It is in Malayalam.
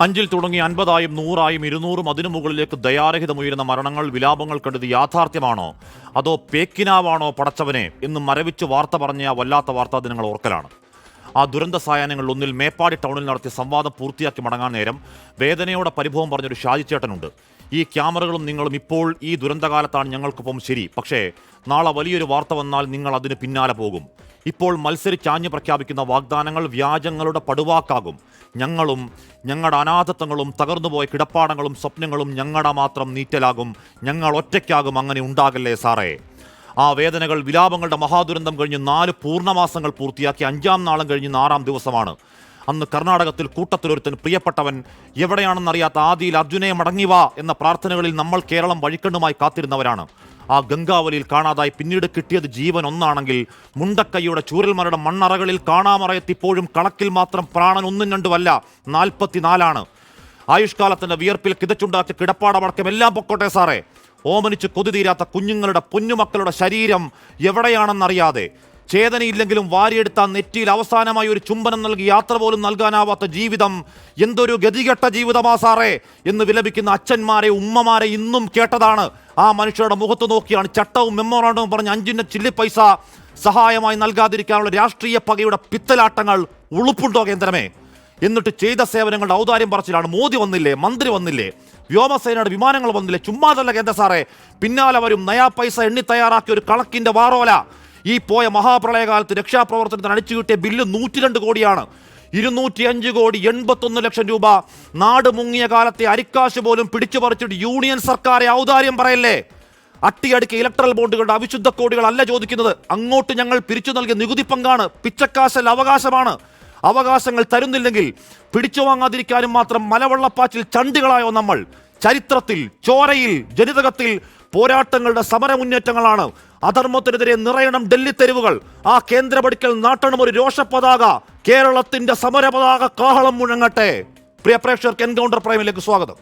അഞ്ചിൽ തുടങ്ങി 50,000, 100,000, 200 അതിനു മുകളിലേക്ക് ദയാരഹിതമുയരുന്ന മരണങ്ങൾ, വിലാപങ്ങൾ കണ്ടത് യാഥാർത്ഥ്യമാണോ അതോ പേക്കിനാവാണോ പടച്ചവനെ എന്ന് മരവിച്ച് വാർത്ത പറഞ്ഞ ആ വല്ലാത്ത വാർത്താ ദിനങ്ങൾ ഓർക്കലാണ്. ആ ദുരന്ത സായാഹ്നങ്ങളിൽ ഒന്നിൽ മേപ്പാടി ടൗണിൽ നടത്തിയ സംവാദം പൂർത്തിയാക്കി മടങ്ങാൻ നേരം വേദനയോടെ പരിഭവം പറഞ്ഞൊരു ഷാജിച്ചേട്ടനുണ്ട്. ഈ ക്യാമറകളും നിങ്ങളും ഇപ്പോൾ ഈ ദുരന്തകാലത്താണ് ഞങ്ങൾക്കൊപ്പം ശരി, പക്ഷേ നാളെ വലിയൊരു വാർത്ത വന്നാൽ നിങ്ങൾ അതിന് പിന്നാലെ പോകും. ഇപ്പോൾ മത്സരിച്ചാഞ്ഞു പ്രഖ്യാപിക്കുന്ന വാഗ്ദാനങ്ങൾ വ്യാജങ്ങളുടെ പടുവാക്കാകും. ഞങ്ങളും ഞങ്ങളുടെ അനാഥത്വങ്ങളും തകർന്നുപോയ കിടപ്പാടങ്ങളും സ്വപ്നങ്ങളും ഞങ്ങളുടെ മാത്രം നീറ്റലാകും. ഞങ്ങൾ ഒറ്റയ്ക്കാകും. അങ്ങനെ ഉണ്ടാകല്ലേ സാറേ. ആ വേദനകൾ, വിലാപങ്ങളുടെ മഹാദുരന്തം കഴിഞ്ഞ് 4 പൂർണ്ണമാസങ്ങൾ പൂർത്തിയാക്കി 5-ാം നാളും കഴിഞ്ഞ് 6-ാം ദിവസമാണ്. അന്ന് കർണാടകത്തിൽ കൂട്ടത്തിലൊരുത്തൻ പ്രിയപ്പെട്ടവൻ എവിടെയാണെന്നറിയാത്ത ആദിയിൽ അർജുനെ മടങ്ങിവാ എന്ന പ്രാർത്ഥനകളിൽ നമ്മൾ കേരളം വഴിക്കണ്ണുമായി കാത്തിരുന്നവരാണ്. ആ ഗംഗാവലിയിൽ കാണാതായി പിന്നീട് കിട്ടിയത് ജീവൻ ഒന്നാണെങ്കിൽ മുണ്ടക്കൈയുടെ ചൂരൽമരയുടെ മണ്ണറകളിൽ കാണാമറയത്തിപ്പോഴും കണക്കിൽ മാത്രം പ്രാണൻ 1ഉം 2ഉമല്ല 44 ആയുഷ്കാലത്തിന്റെ വിയർപ്പിൽ കിതച്ചുണ്ടാക്കിയ കിടപ്പാടമടക്കം എല്ലാം പൊക്കോട്ടെ സാറേ. ഓമനിച്ച് കൊതി തീരാത്ത കുഞ്ഞുങ്ങളുടെ പൊന്നുമക്കളുടെ ശരീരം എവിടെയാണെന്നറിയാതെ, ചേതനയില്ലെങ്കിലും വാരിയെടുത്ത നെറ്റിയിൽ അവസാനമായി ഒരു ചുംബനം നൽകി യാത്ര പോലും നൽകാനാവാത്ത ജീവിതം എന്തൊരു ഗതികെട്ട ജീവിതമാ സാറേ എന്ന് വിലപിക്കുന്ന അച്ഛന്മാരെ, ഉമ്മമാരെ ഇന്നും കേട്ടതാണ്. ആ മനുഷ്യരുടെ മുഖത്ത് നോക്കിയാണ് ചട്ടവും മെമ്മോറാണ്ടവും പറഞ്ഞ് 5 ചില്ലി പൈസ സഹായമായി നൽകാതിരിക്കാനുള്ള രാഷ്ട്രീയ പകയുടെ പിത്തലാട്ടങ്ങൾ ഉളുപ്പുണ്ടോ കേന്ദ്രമേ? എന്നിട്ട് ചെയ്ത സേവനങ്ങളുടെ ഔദാര്യം പറച്ചിലാണ്. മോദി വന്നില്ലേ, മന്ത്രി വന്നില്ലേ, വ്യോമസേനയുടെ വിമാനങ്ങൾ വന്നില്ലേ? ചുമ്മാതല്ല കേന്ദ്ര സാറേ, പിന്നാലെ വരും. നയാ പൈസ എണ്ണി തയ്യാറാക്കിയ ഒരു കണക്കിന്റെ വാറോല. ഈ പോയ മഹാപ്രളയകാലത്ത് രക്ഷാപ്രവർത്തനത്തിന് അടിച്ചു കിട്ടിയ ബില്ല് 102 കോടിയാണ്. 205 കോടി 81 ലക്ഷം രൂപ നാട് മുങ്ങിയ കാലത്തെ അരിക്കാശ് പോലും പിടിച്ചു പറിച്ചിട്ട് യൂണിയൻ സർക്കാരെ ഔദാര്യം പറയല്ലേ? അട്ടിയടുക്കിയ ഇലക്ട്രൽ ബോണ്ടുകളുടെ അവിശുദ്ധ കോടികളല്ല ചോദിക്കുന്നത്. അങ്ങോട്ട് ഞങ്ങൾ പിരിച്ചു നൽകിയ നികുതി പങ്കാണ്. പിച്ചക്കാശല്ല, അവകാശമാണ്. അവകാശങ്ങൾ തരുന്നില്ലെങ്കിൽ പിടിച്ചു വാങ്ങാതിരിക്കാനും മാത്രം മലവെള്ളപ്പാച്ചിൽ ചണ്ടികളായോ നമ്മൾ? ചരിത്രത്തിൽ, ചോരയിൽ, ജനിതകത്തിൽ പോരാട്ടങ്ങളുടെ സമരമുന്നേറ്റങ്ങളാണ്. അധർമ്മത്തിനെതിരെ നിറയണം ഡൽഹി തെരുവുകൾ. ആ കേന്ദ്ര പടിക്കൽ നാട്ടണം ഒരു രോഷപതാക. കേരളത്തിന്റെ സമരപതാക കാഹളം മുഴങ്ങട്ടെ. പ്രിയ പ്രേക്ഷകർക്ക് എൻകൗണ്ടർ പ്രൈമിലേക്ക് സ്വാഗതം.